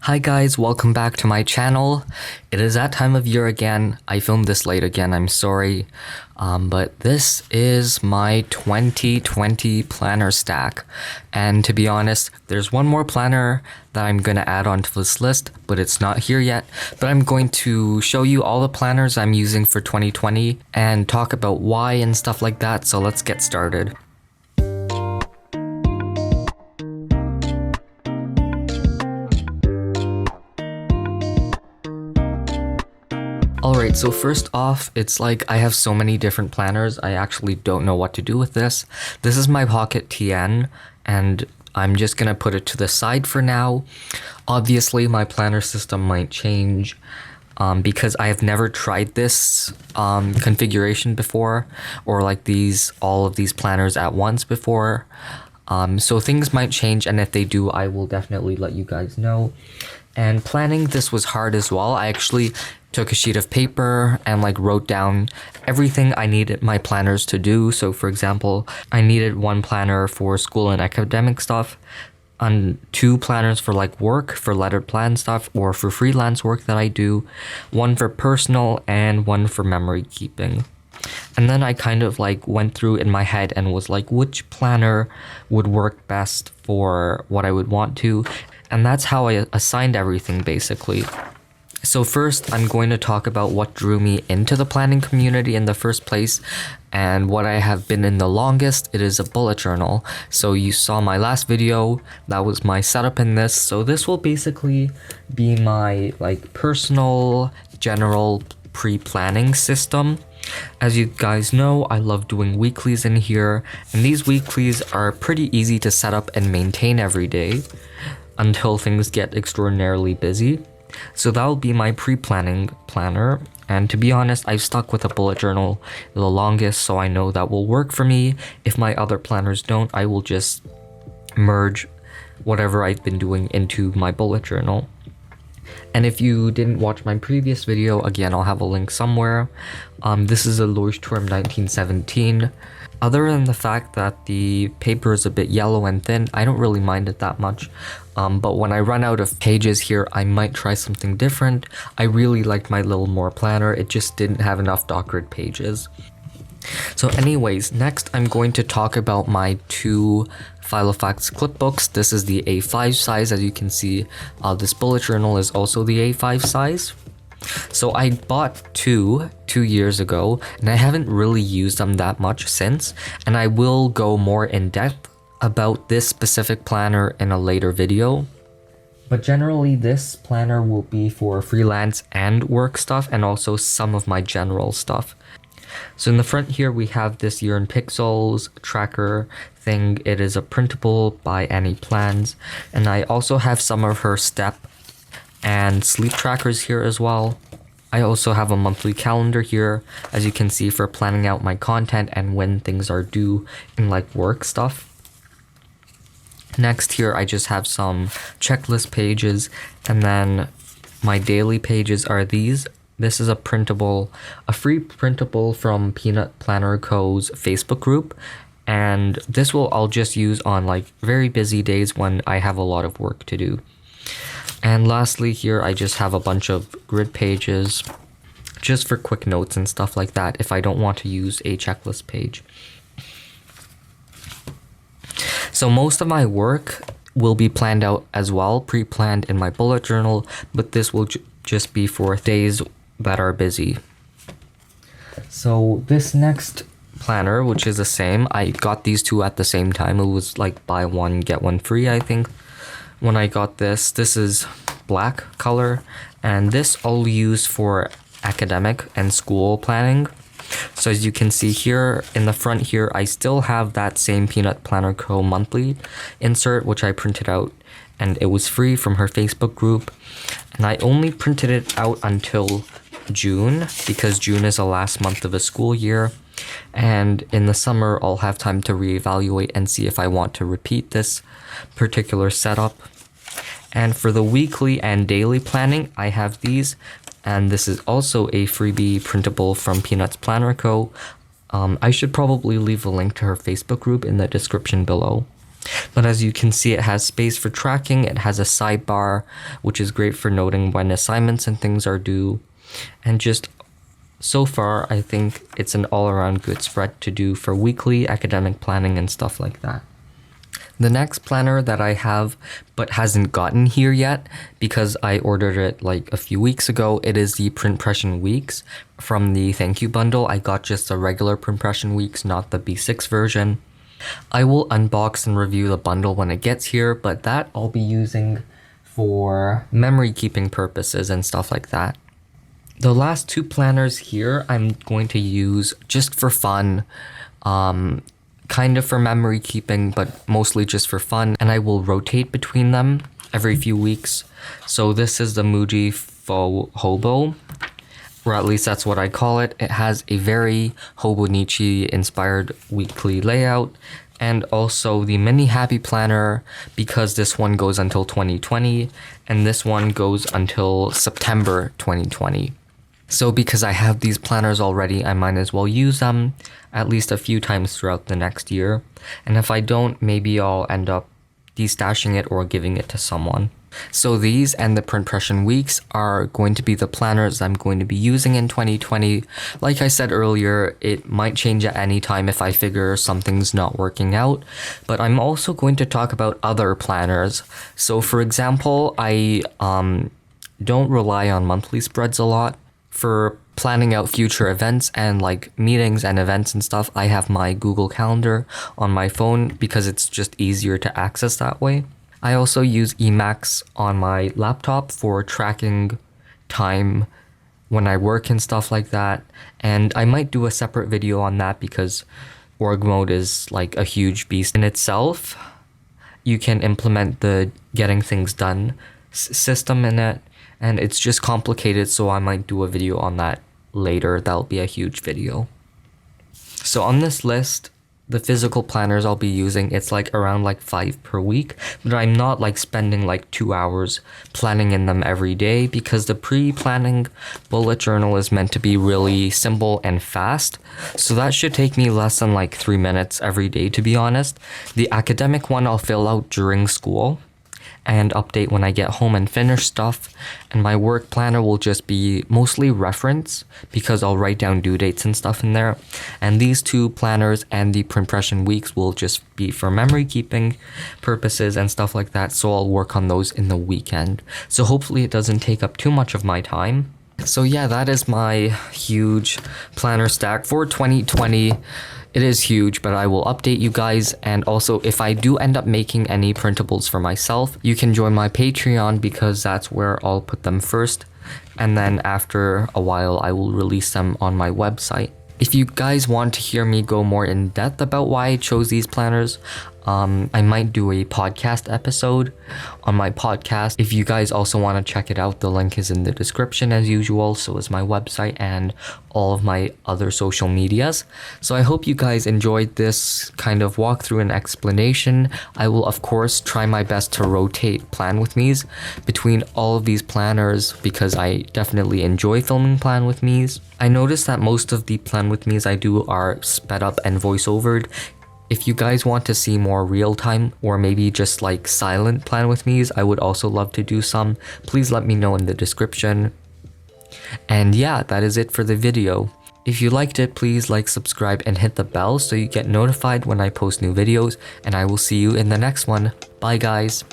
Hi guys, welcome back to my channel. It is that time of year again. I filmed this late again, I'm sorry. But this is my 2020 planner stack. And to be honest, there's one more planner that I'm going to add onto this list, but it's not here yet. But I'm going to show you all the planners I'm using for 2020 and talk about why and stuff like that. So let's get started. Alright, so first off, it's like I have so many different planners, I actually don't know what to do with this. This is my Pocket TN, and I'm just gonna put it to the side for now. Obviously, my planner system might change because I have never tried this configuration before, or like all of these planners at once before. So things might change, and if they do, I will definitely let you guys know. And planning this was hard as well. I actually took a sheet of paper and wrote down everything I needed my planners to do. So for example, I needed one planner for school and academic stuff, and two planners for work, for lettered plan stuff, or for freelance work that I do, one for personal and one for memory keeping. And then I kind of went through in my head and was like, which planner would work best for what I would want to. And that's how I assigned everything basically. So first, I'm going to talk about what drew me into the planning community in the first place and what I have been in the longest. It is a bullet journal. So you saw my last video, that was my setup in this. So this will basically be my personal general pre-planning system. As you guys know, I love doing weeklies in here, and these weeklies are pretty easy to set up and maintain every day until things get extraordinarily busy. So that will be my pre-planning planner, and to be honest, I've stuck with a bullet journal the longest, so I know that will work for me. If my other planners don't, I will just merge whatever I've been doing into my bullet journal. And if you didn't watch my previous video, again, I'll have a link somewhere. This is a Leuchtturm 1917. Other than the fact that the paper is a bit yellow and thin, I don't really mind it that much. But when I run out of pages here, I might try something different. I really like my little more planner, it just didn't have enough dockered pages. So anyways, next I'm going to talk about my two Filofax Clipbooks. This is the A5 size, as you can see. This bullet journal is also the A5 size. So I bought two years ago, and I haven't really used them that much since, and I will go more in depth about this specific planner in a later video. But generally this planner will be for freelance and work stuff, and also some of my general stuff. So in the front here we have this Year in Pixels tracker thing. It is a printable by Annie Plans, and I also have some of her step and sleep trackers here as well. I also have a monthly calendar here, as you can see, for planning out my content and when things are due in work stuff. Next here I just have some checklist pages, and then my daily pages are these. This is a free printable from Peanut Planner Co.'s Facebook group, and this I'll just use on very busy days when I have a lot of work to do. And lastly here I just have a bunch of grid pages just for quick notes and stuff like that if I don't want to use a checklist page. So most of my work will be planned out as well, pre-planned in my bullet journal, but this will just be for days that are busy. So this next planner, which is the same, I got these two at the same time. It was buy one get one free, I think. When I got this is black color, and this I'll use for academic and school planning. So as you can see here in the front here, I still have that same Peanut Planner Co. monthly insert, which I printed out, and it was free from her Facebook group. And I only printed it out until June, because June is the last month of a school year. And in the summer, I'll have time to reevaluate and see if I want to repeat this particular setup. And for the weekly and daily planning, I have these, and this is also a freebie printable from Peanut's Planner Co. I should probably leave a link to her Facebook group in the description below. But as you can see, it has space for tracking. It has a sidebar, which is great for noting when assignments and things are due. And just so far, I think it's an all-around good spread to do for weekly academic planning and stuff like that. The next planner that I have but hasn't gotten here yet because I ordered it like a few weeks ago, it is the Printpression Weeks from the thank you bundle. I got just the regular Printpression Weeks, not the B6 version. I will unbox and review the bundle when it gets here, but that I'll be using for memory keeping purposes and stuff like that. The last two planners here I'm going to use just for fun, kind of for memory keeping, but mostly just for fun, and I will rotate between them every few weeks. So this is the Muji Faux hobo, or at least that's what I call it. It has a very hobo niche inspired weekly layout, and also the mini happy planner, because this one goes until 2020 and this one goes until September 2020. So because I have these planners already, I might as well use them at least a few times throughout the next year. And if I don't, maybe I'll end up destashing it or giving it to someone. So these and the Printpression Weeks are going to be the planners I'm going to be using in 2020. Like I said earlier, it might change at any time if I figure something's not working out. But I'm also going to talk about other planners. So for example, I don't rely on monthly spreads a lot. For planning out future events and like meetings and events and stuff, I have my Google Calendar on my phone because it's just easier to access that way. I also use Emacs on my laptop for tracking time when I work and stuff like that. And I might do a separate video on that because org mode is like a huge beast in itself. You can implement the getting things done system in it, and it's just complicated, so I might do a video on that later. That'll be a huge video. So on this list, the physical planners I'll be using, it's like around like 5 per week, but I'm not like spending like 2 hours planning in them every day because the pre-planning bullet journal is meant to be really simple and fast. So that should take me less than like 3 minutes every day, to be honest. The academic one I'll fill out during school and update when I get home and finish stuff, and my work planner will just be mostly reference because I'll write down due dates and stuff in there, and these two planners and the Printpression Weeks will just be for memory keeping purposes and stuff like that, so I'll work on those in the weekend. So hopefully it doesn't take up too much of my time. So yeah, that is my huge planner stack for 2020. It is huge, but I will update you guys. And also, if I do end up making any printables for myself, you can join my Patreon because that's where I'll put them first. And then after a while, I will release them on my website. If you guys want to hear me go more in depth about why I chose these planners, I might do a podcast episode on my podcast. If you guys also want to check it out, the link is in the description as usual. So is my website and all of my other social medias. So I hope you guys enjoyed this kind of walkthrough and explanation. I will of course try my best to rotate plan with me's between all of these planners because I definitely enjoy filming plan with me's. I noticed that most of the plan with me's I do are sped up and voiceovered. If you guys want to see more real time or maybe just like silent plan with me's, I would also love to do some. Please let me know in the description. And yeah, that is it for the video. If you liked it, please like, subscribe, and hit the bell so you get notified when I post new videos, and I will see you in the next one. Bye guys.